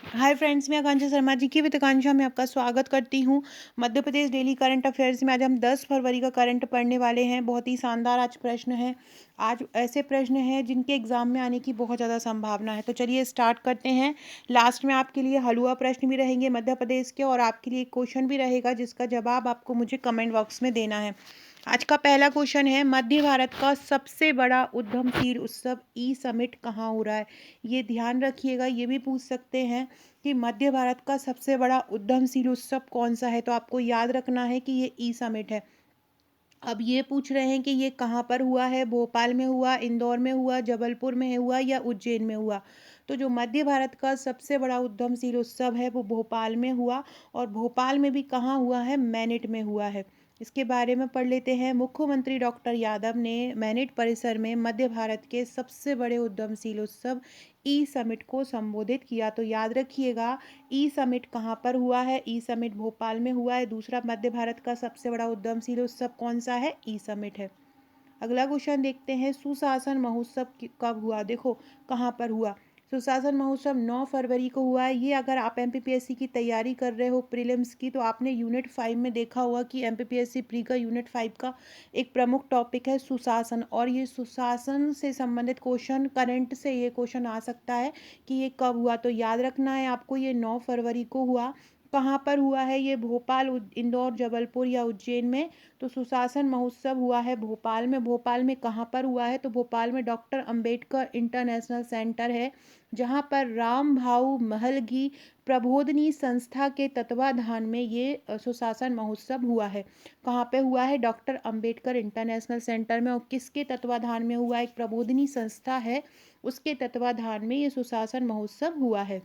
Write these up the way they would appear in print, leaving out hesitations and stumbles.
Hi friends, मैं आकांक्षा शर्मा जी की वित्त आकांक्षा में आपका स्वागत करती हूँ। Madhya Pradesh daily current affairs में आज हम 10 फरवरी का करंट पढ़ने वाले हैं। बहुत ही शानदार आज प्रश्न है। आज ऐसे प्रश्न हैं जिनके एग्जाम में आने की बहुत ज़्यादा संभावना है। तो चलिए स्टार्ट करते हैं। लास्ट में आपके लिए हलवा प्रश्न भी रहेंगे मध्य प्रदेश के, और आपके लिए एक क्वेश्चन भी रहेगा जिसका जवाब आपको मुझे कमेंट बॉक्स में देना है। आज का पहला क्वेश्चन है, मध्य भारत का सबसे बड़ा उद्यमशील उत्सव ई समिट कहाँ हो रहा है। ये ध्यान रखिएगा, ये भी पूछ सकते हैं कि मध्य भारत का सबसे बड़ा उद्यमशील उत्सव कौन सा है। तो आपको याद रखना है कि ये ई समिट है। अब ये पूछ रहे हैं कि ये कहाँ पर हुआ है, भोपाल में हुआ, इंदौर में हुआ, जबलपुर में हुआ या उज्जैन में हुआ। तो जो मध्य भारत का सबसे बड़ा उद्यमशील उत्सव है वो भोपाल में हुआ, और भोपाल में भी कहाँ हुआ है, मैनेट में हुआ है। इसके बारे में पढ़ लेते हैं। मुख्यमंत्री डॉक्टर यादव ने मैनेट परिसर में मध्य भारत के सबसे बड़े उद्यमशील उत्सव ई समिट को संबोधित किया। तो याद रखिएगा, ई समिट कहाँ पर हुआ है, ई समिट भोपाल में हुआ है। दूसरा, मध्य भारत का सबसे बड़ा उद्यमशील उत्सव कौन सा है, ई समिट है। अगला क्वेश्चन देखते हैं, सुशासन महोत्सव कब हुआ। देखो कहाँ पर हुआ। सुशासन महोत्सव 9 फरवरी को हुआ है। ये अगर आप एमपीपीएससी की तैयारी कर रहे हो प्रीलिम्स की, तो आपने यूनिट 5 में देखा होगा कि एमपीपीएससी प्री का यूनिट 5 का एक प्रमुख टॉपिक है सुशासन, और ये सुशासन से संबंधित क्वेश्चन करंट से ये क्वेश्चन आ सकता है कि ये कब हुआ। तो याद रखना है आपको, ये 9 फरवरी को हुआ। कहाँ पर हुआ है ये, भोपाल, इंदौर, जबलपुर या उज्जैन में। तो सुशासन महोत्सव हुआ है भोपाल में। भोपाल में कहाँ पर हुआ है, तो भोपाल में डॉक्टर अंबेडकर इंटरनेशनल सेंटर है, जहाँ पर राम भाऊ महलगी प्रबोधिनी संस्था के तत्वाधान में ये सुशासन महोत्सव हुआ है। कहाँ पे हुआ है, डॉक्टर अंबेडकर इंटरनेशनल सेंटर में। और किसके तत्वाधान में हुआ, एक प्रबोधिनी संस्था है, उसके तत्वाधान में ये सुशासन महोत्सव हुआ है।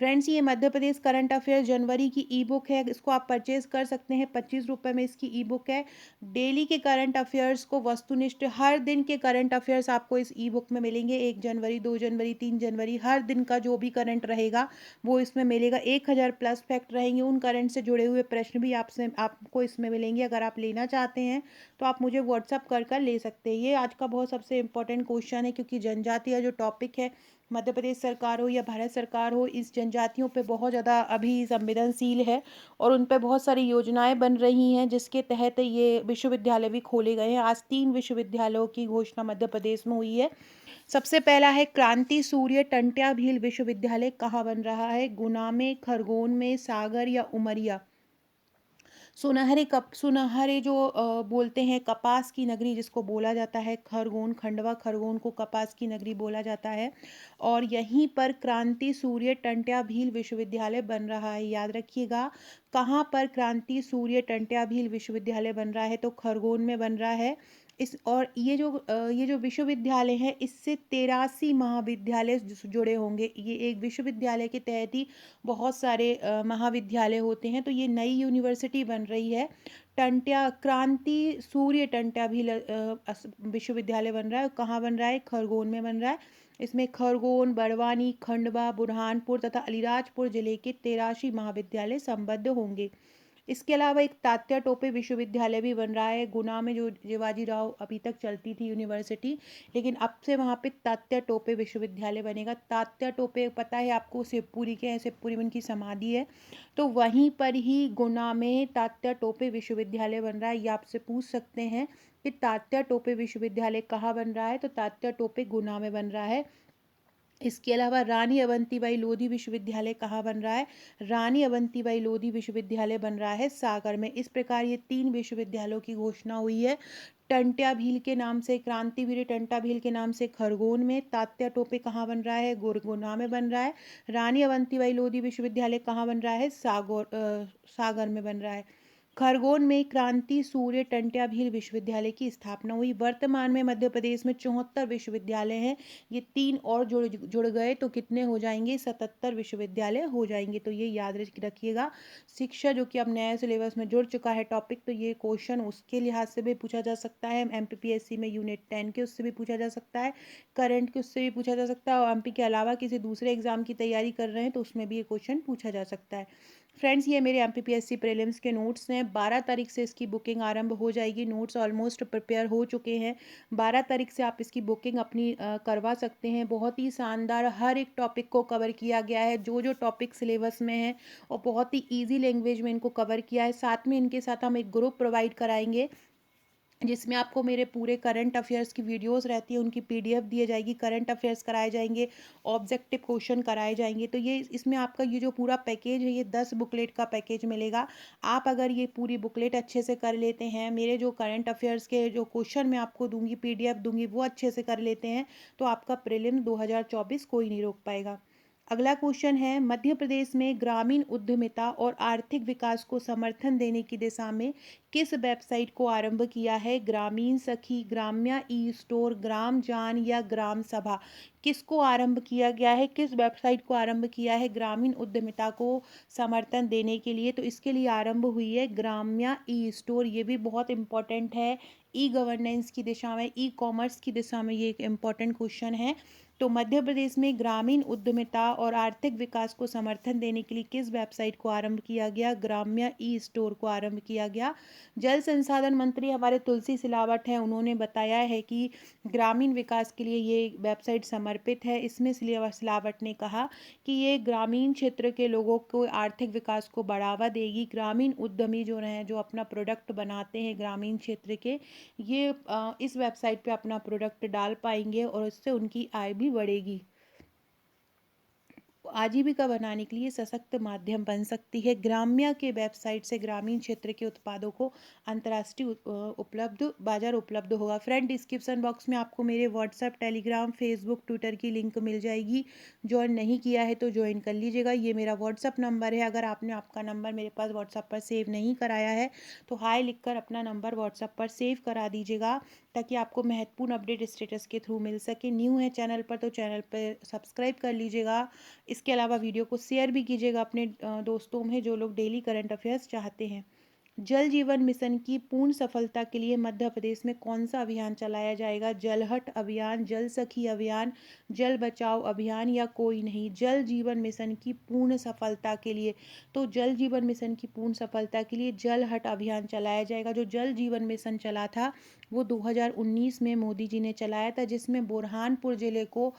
फ्रेंड्स, ये मध्य प्रदेश करंट अफेयर्स जनवरी की ई बुक है। इसको आप परचेज कर सकते हैं, 25 रुपये में इसकी ई बुक है। डेली के करंट अफेयर्स को वस्तुनिष्ठ हर दिन के करंट अफेयर्स आपको इस ई बुक में मिलेंगे। 1 जनवरी, 2 जनवरी, 3 जनवरी, हर दिन का जो भी करंट रहेगा वो इसमें मिलेगा। 1000 प्लस फैक्ट रहेंगे, उन करंट से जुड़े हुए प्रश्न भी आपको इसमें मिलेंगे। अगर आप लेना चाहते हैं तो आप मुझे व्हाट्सअप कर ले सकते हैं। ये आज का बहुत सबसे इंपॉर्टेंट क्वेश्चन है, क्योंकि जनजातीय जो टॉपिक है, मध्य प्रदेश सरकार हो या भारत सरकार हो, इस जनजातियों पे बहुत ज़्यादा अभी संवेदनशील है, और उन पे बहुत सारी योजनाएं बन रही हैं जिसके तहत ये विश्वविद्यालय भी खोले गए हैं। आज 3 विश्वविद्यालयों की घोषणा मध्य प्रदेश में हुई है। सबसे पहला है क्रांति सूर्य टंट्या भील विश्वविद्यालय। कहाँ बन रहा है, गुना में, खरगोन में, सागर या उमरिया। सुनहरे जो बोलते हैं कपास की नगरी जिसको बोला जाता है, खरगोन, खंडवा खरगोन को कपास की नगरी बोला जाता है। और यहीं पर क्रांति सूर्य टंट्या भील विश्वविद्यालय बन रहा है। याद रखिएगा, कहाँ पर क्रांति सूर्य टंट्या भील विश्वविद्यालय बन रहा है, तो खरगोन में बन रहा है। इस और ये जो विश्वविद्यालय है, इससे 83 महाविद्यालय जुड़े होंगे। ये एक विश्वविद्यालय के तहत ही बहुत सारे महाविद्यालय होते हैं। तो ये नई यूनिवर्सिटी बन रही है। टंट्या क्रांति सूर्य टंट्या भी विश्वविद्यालय बन रहा है। कहाँ बन रहा है, खरगोन में बन रहा है। इसमें खरगोन, बड़वानी, खंडवा, बुरहानपुर तथा अलीराजपुर जिले के 83 महाविद्यालय संबद्ध होंगे। इसके अलावा एक तात्या टोपे विश्वविद्यालय भी बन रहा है गुना में, जो शिवाजी राव अभी तक चलती थी यूनिवर्सिटी, लेकिन अब से वहाँ पे तात्या टोपे विश्वविद्यालय बनेगा। तात्या टोपे पता है आपको, शिवपुरी के हैं, शिवपुरी में उनकी समाधि है। तो वहीं पर ही गुना में तात्या टोपे विश्वविद्यालय बन रहा है। ये आपसे पूछ सकते हैं कि तात्या टोपे विश्वविद्यालय कहाँ बन रहा है, तो तात्या टोपे गुना में बन रहा है। इसके अलावा रानी अवंतीबाई लोधी विश्वविद्यालय कहाँ बन रहा है, रानी अवंतीबाई लोधी विश्वविद्यालय बन रहा है सागर में। इस प्रकार ये 3 विश्वविद्यालयों की घोषणा हुई है। टंट्या भील के नाम से, क्रांतिवीर टंट्या भील के नाम से खरगोन में। तात्या टोपे कहाँ बन रहा है, गुरगुना में बन रहा है। रानी अवंतीबाई लोधी विश्वविद्यालय कहाँ बन रहा है, सागर में बन रहा है। खरगोन में क्रांति सूर्य टंट्या भील विश्वविद्यालय की स्थापना हुई। वर्तमान में मध्य प्रदेश में 74 विश्वविद्यालय हैं। ये 3 और जुड़ गए तो कितने हो जाएंगे, 77 विश्वविद्यालय हो जाएंगे। तो ये याद रखिएगा। शिक्षा जो कि अब नए सिलेबस में जुड़ चुका है टॉपिक, तो ये क्वेश्चन उसके लिहाज से भी पूछा जा सकता है। एमपीपीएससी में यूनिट 10 के उससे भी पूछा जा सकता है, करंट के उससे भी पूछा जा सकता है, और एमपी के अलावा किसी दूसरे एग्जाम की तैयारी कर रहे हैं तो उसमें भी ये क्वेश्चन पूछा जा सकता है। फ्रेंड्स, ये मेरे एमपीपीएससी प्रीलिम्स के नोट्स हैं। 12 तारीख से इसकी बुकिंग आरंभ हो जाएगी। नोट्स ऑलमोस्ट प्रिपेयर हो चुके हैं। 12 तारीख से आप इसकी बुकिंग अपनी करवा सकते हैं। बहुत ही शानदार हर एक टॉपिक को कवर किया गया है, जो टॉपिक सिलेबस में है, और बहुत ही ईजी लैंग्वेज में इनको कवर किया है। साथ में इनके साथ हम एक ग्रुप प्रोवाइड कराएंगे, जिसमें आपको मेरे पूरे करंट अफेयर्स की वीडियोस रहती है, उनकी पीडीएफ दी जाएगी, करंट अफेयर्स कराए जाएंगे, ऑब्जेक्टिव क्वेश्चन कराए जाएंगे। तो ये इसमें आपका ये जो पूरा पैकेज है, ये 10 बुकलेट का पैकेज मिलेगा। आप अगर ये पूरी बुकलेट अच्छे से कर लेते हैं, मेरे जो करंट अफेयर्स के जो क्वेश्चन मैं आपको दूंगी, पीडीएफ दूंगी, वो अच्छे से कर लेते हैं, तो आपका प्रीलिम्स 2024 कोई नहीं रोक पाएगा। अगला क्वेश्चन है, मध्य प्रदेश में ग्रामीण उद्यमिता और आर्थिक विकास को समर्थन देने की दिशा में किस वेबसाइट को आरंभ किया है? ग्रामीण सखी, ग्राम्या ई स्टोर, ग्राम जान या ग्राम सभा? किसको आरंभ किया गया है? किस वेबसाइट को आरंभ किया है ग्रामीण उद्यमिता को समर्थन देने के लिए? तो इसके लिए आरंभ हुई है ग्राम्या ई स्टोर। ये भी बहुत इंपॉर्टेंट है। ई गवर्नेंस की दिशा में, ई कॉमर्स की दिशा में ये एक इम्पॉर्टेंट क्वेश्चन है। तो मध्य प्रदेश में ग्रामीण उद्यमिता और आर्थिक विकास को समर्थन देने के लिए किस वेबसाइट को आरंभ किया गया? ग्राम्य ई स्टोर को आरंभ किया गया। जल संसाधन मंत्री हमारे तुलसी सिलावट हैं, उन्होंने बताया है कि ग्रामीण विकास के लिए ये वेबसाइट समर्पित है। इसमें सिलावट ने कहा कि ये ग्रामीण क्षेत्र के लोगों को आर्थिक विकास को बढ़ावा देगी। ग्रामीण उद्यमी जो हैं, जो अपना प्रोडक्ट बनाते हैं ग्रामीण क्षेत्र के, ये इस वेबसाइट पे अपना प्रोडक्ट डाल पाएंगे और इससे उनकी आय भी बढ़ेगी। आजीविका बनाने के लिए सशक्त माध्यम बन सकती है। ग्राम्या के वेबसाइट से ग्रामीण क्षेत्र के उत्पादों को अंतर्राष्ट्रीय बाजार उपलब्ध होगा। फ्रेंड, डिस्क्रिप्शन बॉक्स में आपको मेरे व्हाट्सएप, टेलीग्राम, फेसबुक, ट्विटर की लिंक मिल जाएगी। ज्वाइन नहीं किया है तो ज्वाइन कर लीजिएगा। ये मेरा व्हाट्सएप नंबर है। अगर आपने आपका नंबर मेरे पास व्हाट्सएप पर सेव नहीं कराया है, तो हाय लिखकर अपना नंबर व्हाट्सएप पर सेव करा दीजिएगा, ताकि आपको महत्वपूर्ण अपडेट स्टेटस के थ्रू मिल सके। न्यू है चैनल पर तो चैनल पर सब्सक्राइब कर लीजिएगा। इसके अलावा वीडियो को शेयर भी कीजिएगा अपने दोस्तों में, जो लोग डेली करंट अफेयर्स चाहते हैं। जल जीवन मिशन की पूर्ण सफलता के लिए मध्य प्रदेश में कौन सा अभियान चलाया जाएगा? जलहट अभियान, जल सखी अभियान, जल बचाओ अभियान या कोई नहीं? जल जीवन मिशन की पूर्ण सफलता के लिए, तो जल जीवन मिशन की पूर्ण सफलता के लिए जलहट अभियान चलाया जाएगा। जो जल जीवन मिशन चला था, वो 2019 में मोदी जी ने चलाया था, जिसमें बुरहानपुर जिले को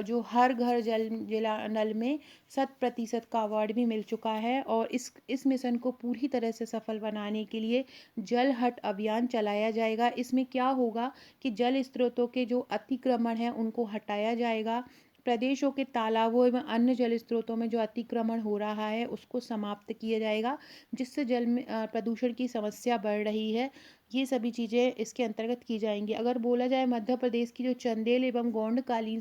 जो हर घर जल जिला नल में 100% का अवार्ड भी मिल चुका है। और इस मिशन को पूरी तरह से सफल बनाने के लिए जल हट अभियान चलाया जाएगा। इसमें क्या होगा कि जल स्रोतों के जो अतिक्रमण है, उनको हटाया जाएगा। प्रदेशों के तालाबों एवं अन्य जल स्रोतों में जो अतिक्रमण हो रहा है, उसको समाप्त किया जाएगा, जिससे जल में प्रदूषण की समस्या बढ़ रही है। ये सभी चीज़ें इसके अंतर्गत की जाएंगी। अगर बोला जाए मध्य प्रदेश की जो चंदेल एवं गोंडकालीन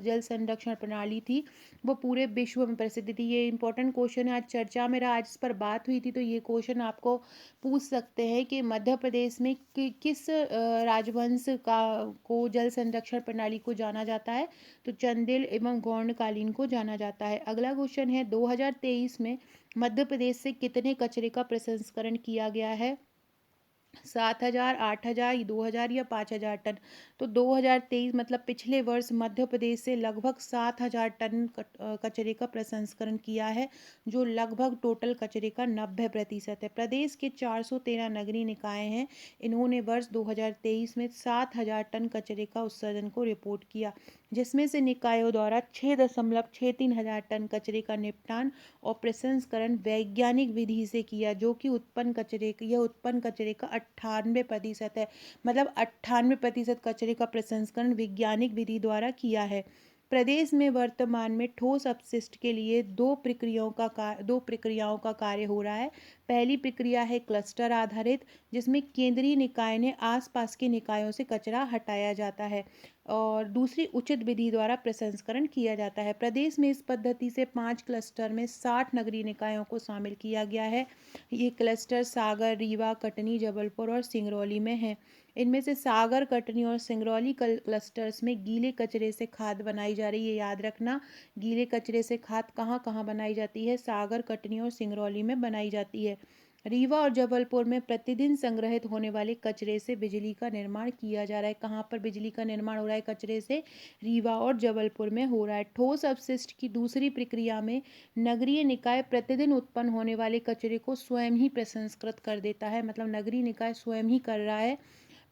जल संरक्षण प्रणाली थी, वो पूरे विश्व में प्रसिद्ध थी। ये इंपॉर्टेंट क्वेश्चन है, आज चर्चा में रहा, आज इस पर बात हुई थी, तो ये क्वेश्चन आपको पूछ सकते हैं कि मध्य प्रदेश में किस राजवंश का को जल संरक्षण प्रणाली को जाना जाता है? तो चंदेल एवं गोंडकालीन को जाना जाता है। अगला क्वेश्चन है, 2023 में मध्य प्रदेश से कितने कचरे का प्रसंस्करण किया गया है? 7,000, 8,000, 2,000 या 5,000 टन? तो 2023 मतलब पिछले वर्ष मध्य प्रदेश से लगभग 7,000 टन कचरे का प्रसंस्करण किया है, जो लगभग टोटल कचरे का 90% है। प्रदेश के 413 नगरीय निकाय हैं, इन्होंने वर्ष 2023 में 7,000 टन कचरे का उत्सर्जन को रिपोर्ट किया, जिसमें से निकायों द्वारा 6,63 हजार टन कचरे का निपटान और प्रसंस्करण वैज्ञानिक विधि से किया, जो कि उत्पन्न कचरे का 98% है। मतलब 98% कचरे का प्रसंस्करण वैज्ञानिक विधि द्वारा किया है। प्रदेश में वर्तमान में ठोस अपशिष्ट के लिए दो प्रक्रियाओं का कार्य हो रहा है। पहली प्रक्रिया है क्लस्टर आधारित, जिसमें केंद्रीय निकाय ने आसपास के निकायों से कचरा हटाया जाता है, और दूसरी उचित विधि द्वारा प्रसंस्करण किया जाता है। प्रदेश में इस पद्धति से 5 क्लस्टर में 60 नगरीय निकायों को शामिल किया गया है। ये क्लस्टर सागर, रीवा, कटनी, जबलपुर और सिंगरौली में हैं। इनमें से सागर, कटनी और सिंगरौली क्लस्टर्स में गीले कचरे से खाद बनाई जा रही है। याद रखना, गीले कचरे से खाद कहाँ कहाँ बनाई जाती है? सागर, कटनी और सिंगरौली में बनाई जाती है। रीवा और जबलपुर में प्रतिदिन संग्रहित होने वाले कचरे से बिजली का निर्माण किया जा रहा है। कहाँ पर बिजली का निर्माण हो रहा है कचरे से? रीवा और जबलपुर में हो रहा है। ठोस अपशिष्ट की दूसरी प्रक्रिया में नगरीय निकाय प्रतिदिन उत्पन्न होने वाले कचरे को स्वयं ही प्रसंस्कृत कर देता है, मतलब नगरीय निकाय स्वयं ही कर रहा है।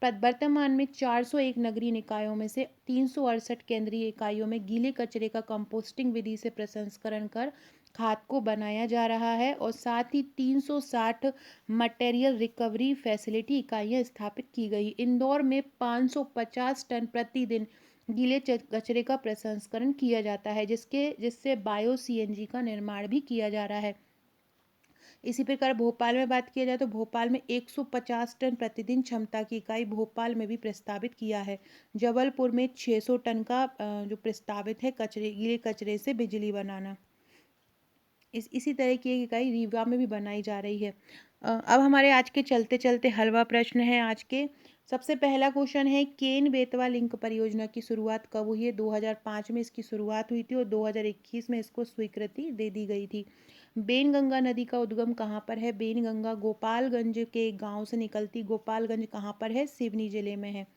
वर्तमान में 401 नगरीय निकायों में से 368 केंद्रीय इकाइयों में गीले कचरे का कंपोस्टिंग विधि से प्रसंस्करण कर खाद को बनाया जा रहा है और साथ ही 360 मटेरियल रिकवरी फैसिलिटी इकाइयां स्थापित की गई। इंदौर में 550 टन प्रतिदिन गीले कचरे का प्रसंस्करण किया जाता है, जिससे बायो सीएनजी का निर्माण भी किया जा रहा है। इसी प्रकार भोपाल में बात किया जाए तो भोपाल में 150 टन प्रतिदिन क्षमता की इकाई भोपाल में भी प्रस्तावित किया है। जबलपुर में 600 टन का जो प्रस्तावित है गीले कचरे से बिजली बनाना। इसी तरह की एक इकाई रीवा में भी बनाई जा रही है। अब हमारे आज के चलते चलते हलवा प्रश्न है आज के। सबसे पहला क्वेश्चन है, केन बेतवा लिंक परियोजना की शुरुआत कब हुई है? 2005 में इसकी शुरुआत हुई थी और 2021 में इसको स्वीकृति दे दी गई थी। बेनगंगा नदी का उद्गम कहाँ पर है? बेनगंगा गोपालगंज के एक गांव से निकलती। गोपालगंज कहाँ पर है? सिवनी जिले में है।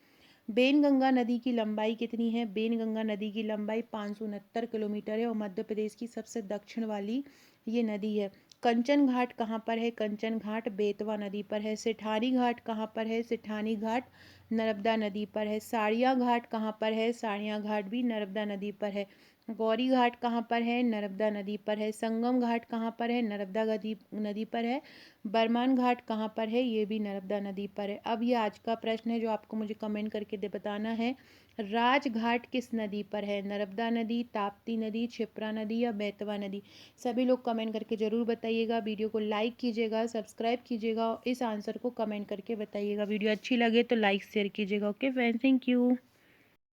बेनगंगा नदी की लंबाई कितनी है? बेनगंगा नदी की लंबाई 569 किलोमीटर है और मध्य प्रदेश की सबसे दक्षिण वाली ये नदी है। कंचन घाट कहाँ पर है? कंचन घाट बेतवा नदी पर है। सेठानी घाट कहाँ पर है? सेठानी घाट नर्मदा नदी पर है। साड़िया घाट कहाँ पर है? साड़िया घाट भी नर्मदा नदी पर है। गौरी घाट कहाँ पर है? नर्मदा नदी पर है। संगम घाट कहाँ पर है? नर्मदा नदी पर है। बरमान घाट कहाँ पर है? ये भी नर्मदा नदी पर है। अब ये आज का प्रश्न है जो आपको मुझे कमेंट करके बताना है। राजघाट किस नदी पर है? नर्मदा नदी, ताप्ती नदी, क्षिप्रा नदी या बेतवा नदी? सभी लोग कमेंट करके ज़रूर बताइएगा। वीडियो को लाइक कीजिएगा, सब्सक्राइब कीजिएगा और इस आंसर को कमेंट करके बताइएगा। वीडियो अच्छी लगे तो लाइक शेयर कीजिएगा। Okay friends, thank you.